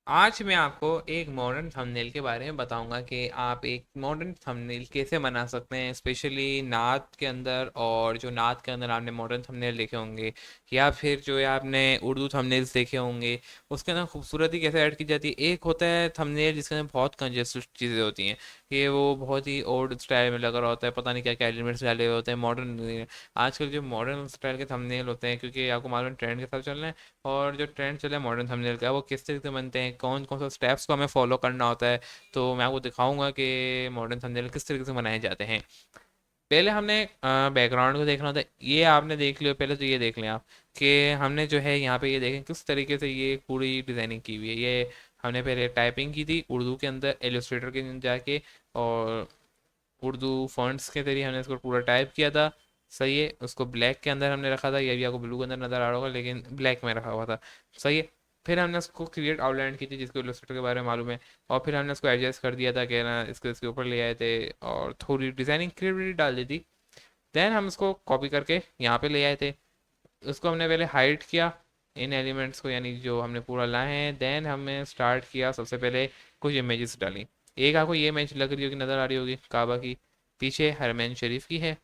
आज मैं आपको एक मॉडर्न थंबनेल के बारे में बताऊंगा कि आप एक मॉडर्न थंबनेल कैसे बना सकते हैं, स्पेशली नात के अंदर। और जो नात के अंदर आपने मॉडर्न थंबनेल देखे होंगे या फिर जो है आपने उर्दू थंबनेल्स देखे होंगे, उसके अंदर खूबसूरती कैसे ऐड की जाती है। एक होता है थंबनेल जिसके अंदर बहुत कंजेस्टेड चीज़ें होती हैं कि वो बहुत ही ओल्ड स्टाइल में लगा रहा होता है, पता नहीं क्या क्या एलिमेंट्स डाले हुए होते हैं। मॉडर्न आजकल जो मॉडर्न स्टाइल के थंबनेल होते हैं, क्योंकि आपको मालूम ट्रेंड के साथ चल रहे हैं, और जो ट्रेंड चला है मॉडर्न थंबनेल का, वो किस तरीके से बनते हैं, कौन कौन सा स्टेप्स को हमें फॉलो करना होता है। तो मैं आपको दिखाऊंगा कि मॉडर्न थंबनेल किस तरीके से बनाए जाते हैं। पहले हमने बैकग्राउंड को देखना होता है। ये आपने देख लियो, पहले तो ये देख लें आप कि हमने जो है यहाँ पे ये देखें किस तरीके से ये पूरी डिज़ाइनिंग की हुई है। ये हमने पहले टाइपिंग की थी उर्दू के अंदर एलिस्ट्रेटर के अंदर जाके, और उर्दू फॉन्ट्स के जरिए हमने इसको पूरा टाइप किया था। सही है, उसको ब्लैक के अंदर हमने रखा था, ये भी आपको ब्लू के अंदर नज़र आ रहा होगा लेकिन ब्लैक में रखा हुआ था। सही है। फिर हमने उसको क्रिएट आउटलाइन की थी जिसको इलस्ट्रेटर के बारे में मालूम है, और फिर हमने उसको एडजस्ट कर दिया था कि ना इसको इसके ऊपर ले आए थे और थोड़ी डिज़ाइनिंग क्रिएटिविटी डाल दी थी। देन हम इसको कॉपी करके यहाँ पे ले आए थे। उसको हमने पहले हाइड किया इन एलिमेंट्स को, यानी जो हमने पूरा लाए हैं। देन हमने स्टार्ट किया, सबसे पहले कुछ इमेजेस डाली। एक आपको ये इमेज लग रही होगी, नज़र आ रही होगी, काबा की, पीछे हरमैन शरीफ की है।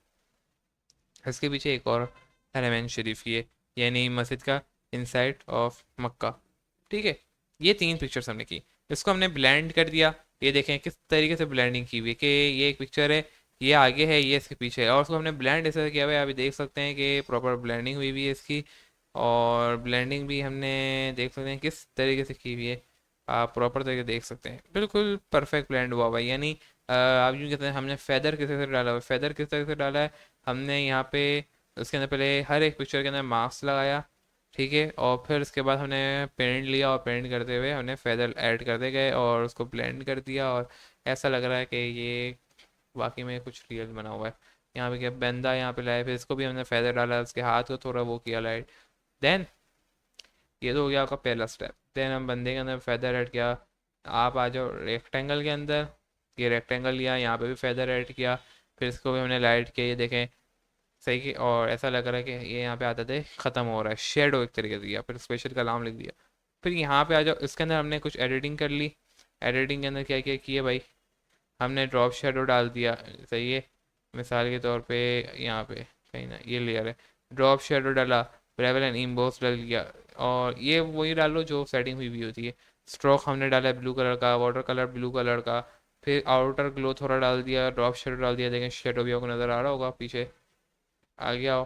इसके पीछे एक और हरमैन शरीफ की है, यानी मस्जिद का इनसाइड ऑफ मक्का। ठीक है। ये तीन पिक्चर्स हमने की। इसको हमने ब्लेंड कर दिया। ये देखें किस तरीके से ब्लेंडिंग की हुई है कि ये एक पिक्चर है, ये आगे है, ये इसके पीछे है, और उसको हमने ब्लेंड ऐसे किया हुआ है। अभी देख सकते हैं कि प्रॉपर ब्लेंडिंग हुई हुई है इसकी। और ब्लेंडिंग भी हमने देख सकते हैं किस तरीके से की हुई है। आप प्रॉपर तरीके से देख सकते हैं, बिल्कुल परफेक्ट ब्लेंड हुआ हुआ है। यानी आप यूँ कहते हैं हमने फेदर किस तरह से डाला हुआ है। फेदर किस तरह से डाला है, हमने यहाँ पे उसके अंदर पहले हर एक पिक्चर के अंदर मार्क्स लगाया। ठीक है। और फिर उसके बाद हमने पेंट लिया, और पेंट करते हुए हमने फेदर ऐड करते गए और उसको ब्लेंड कर दिया, और ऐसा लग रहा है कि ये वाकई में कुछ रियल बना हुआ है। यहाँ पे क्या बंदा यहाँ पे लाया, फिर इसको भी हमने फेदर डाला, उसके हाथ को थोड़ा वो किया लाइट। देन ये तो हो गया आपका पहला स्टेप। देन हम बंदे के अंदर फेदर ऐड किया। आप आ जाओ रेक्टेंगल के अंदर। ये रेक्टेंगल लिया, यहाँ पे भी फेदर ऐड किया। फिर इसको भी हमने लाइट किया, ये देखें सही की। और ऐसा लग रहा है कि ये यहाँ पे आते थे ख़त्म हो रहा है, शेडो एक तरीके से दिया, फिर स्पेशल का नाम लिख दिया। फिर यहाँ पे आ जाओ, इसके अंदर हमने कुछ एडिटिंग कर ली। एडिटिंग के अंदर क्या क्या किया भाई, हमने ड्रॉप शेडो डाल दिया। सही है। मिसाल के तौर पे यहाँ पे कहीं ना ये लेयर है, ड्रॉप शेडो डाला, रेवल एंड इम्बोस डाल दिया। और ये वही डालो जो सेटिंग हुई होती है। स्ट्रोक हमने डाला है ब्लू कलर का, वाटर कलर ब्लू कलर का। फिर आउटर ग्लो थोड़ा डाल दिया, ड्रॉप शेडो डाल दिया। देखें शेडो भी आपको नज़र आ रहा होगा पीछे। आ गया।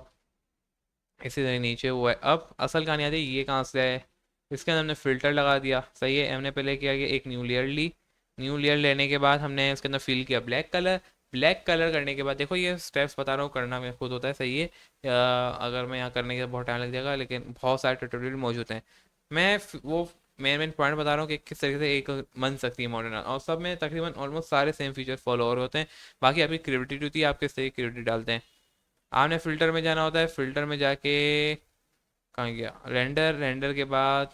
इसी तरह नीचे हुआ है। अब असल कहानी आती है ये कहाँ से है। इसके अंदर हमने फ़िल्टर लगा दिया। सही है। हमने पहले क्या किया, एक न्यू लेयर ली। न्यू लेयर लेने के बाद हमने उसके अंदर फिल किया ब्लैक कलर। ब्लैक कलर करने के बाद देखो ये स्टेप्स बता रहा हूँ, करना मेरे खुद होता है। सही है। अगर मैं यहाँ करने के बहुत टाइम लग जाएगा, लेकिन बहुत सारे ट्यूटोरियल मौजूद हैं। वो मेन मेन पॉइंट बता रहा हूँ कि किस तरीके से एक बन सकती है मॉडर्न, और सब में तकरीबन ऑलमोस्ट सारे सेम फीचर फॉलो हो रहे होते हैं। बाकी आपकी क्रिएटिविटी होती है, आप किस तरीके की क्रिएटिविटी डालते हैं। आपने फ़िल्टर में जाना होता है। फ़िल्टर में जाके कहाँ गया, रेंडर। रेंडर के बाद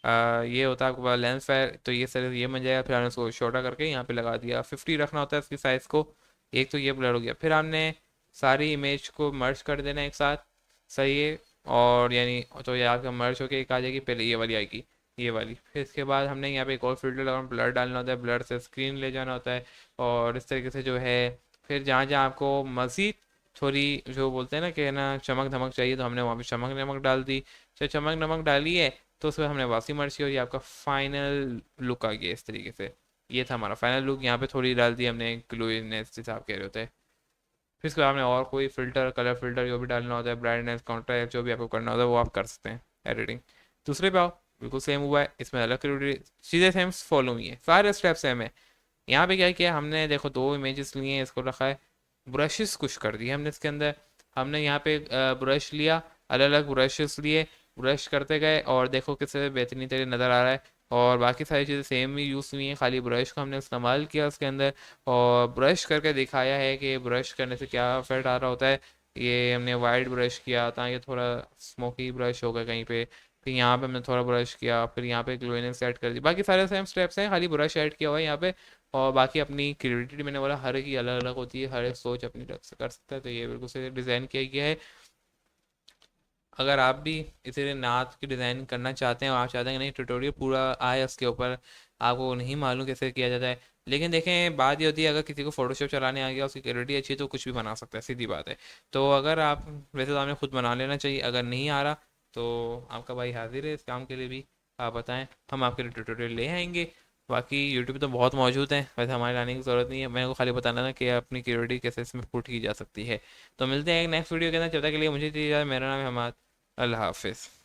ये होता है आपके पास लेंस फायर, तो ये सर ये बन जाएगा। फिर हमने उसको छोटा करके यहाँ पे लगा दिया। 50 रखना होता है इसकी साइज़ को। एक तो ये ब्लर हो गया। फिर हमने सारी इमेज को मर्ज कर देना एक साथ। सही है। और यानी तो ये आपका मर्ज होके एक आ जाएगी, पहले ये वाली आएगी, ये वाली। फिर इसके बाद हमने यहाँ पे एक और फिल्टर लगा, ब्लर डालना होता है, ब्लर से स्क्रीन ले जाना होता है। और इस तरीके से जो है, फिर जहाँ जहाँ आपको मज़ीद थोड़ी जो बोलते हैं ना कि ना चमक धमक चाहिए, तो हमने वहाँ पे चमक नमक डाल दी। जब चमक नमक डाली है, तो उसमें हमने वासी मर्ची, और ये आपका फाइनल लुक आ गया इस तरीके से। ये था हमारा फाइनल लुक। यहाँ पे थोड़ी डाल दी हमने ग्लोइनेस, जैसे आप कह रहे होते हैं। फिर इसके बाद हमने और कोई फ़िल्टर, कलर फ़िल्टर जो भी डालना होता है, ब्राइटनेस कॉन्ट्रास्ट जो भी आपको करना होता है, वो आप कर सकते हैं एडिटिंग। दूसरे पे आओ, बिल्कुल सेम हुआ है, इसमें अलग चीज़ें सेम फॉलो हुई है, सारे स्टेप सेम है। यहाँ पे क्या किया हमने, देखो दो इमेजेस लिए हैं, इसको रखा है। ब्रशेस कुछ कर दिए हमने इसके अंदर। हमने यहाँ पे ब्रश लिया, अलग अलग ब्रशेस लिए, ब्रश करते गए, और देखो किस बेहतरीन तरीके नज़र आ रहा है। और बाकी सारी चीज़ें सेम ही यूज़ हुई हैं, खाली ब्रश का हमने इस्तेमाल किया उसके अंदर। और ब्रश करके दिखाया है कि ब्रश करने से क्या इफेक्ट आ रहा होता है। ये हमने वाइट ब्रश किया ताकि थोड़ा स्मोकी ब्रश होगा कहीं पे। फिर यहाँ पे हमने थोड़ा ब्रश किया, फिर यहाँ पे ग्लोइनेस ऐड कर दी। बाकी सारे सेम स्टेप्स हैं, खाली ब्रश ऐड किया हुआ है यहाँ पे। और बाकी अपनी क्रिएटिविटी, मैंने बोला हर एक की अलग अलग होती है, हर एक सोच अपनी तरफ से कर सकता है, तो ये बिल्कुल से डिज़ाइन किया गया है। अगर आप भी इसीलिए नाथ की डिज़ाइन करना चाहते हैं और आप चाहते हैं कि नहीं ट्यूटोरियल पूरा आए उसके ऊपर, आपको नहीं मालूम कैसे किया जाता है, लेकिन देखें बात ये होती है अगर किसी को फोटोशॉप चलाने आ गया, उसकी क्लियरिटी अच्छी है तो कुछ भी बना सकता है, सीधी बात है। तो अगर आप, वैसे तो आपने खुद बना लेना चाहिए, अगर नहीं आ रहा तो आपका भाई हाजिर है इस काम के लिए भी। आप बताएं, हम आपके लिए ट्यूटोरियल ले आएंगे। बाकी यूट्यूब पे तो बहुत मौजूद हैं, वैसे हमारे लाने की ज़रूरत नहीं है, मेरे को खाली बताना था कि अपनी क्लियरिटी कैसे इसमें पुट की जा सकती है। तो मिलते हैं एक नेक्स्ट वीडियो के अंदर, जब तक के लिए मुझे दीजिए इजाज़त। मेरा नाम है हमाद। अल्लाह हाफिज़।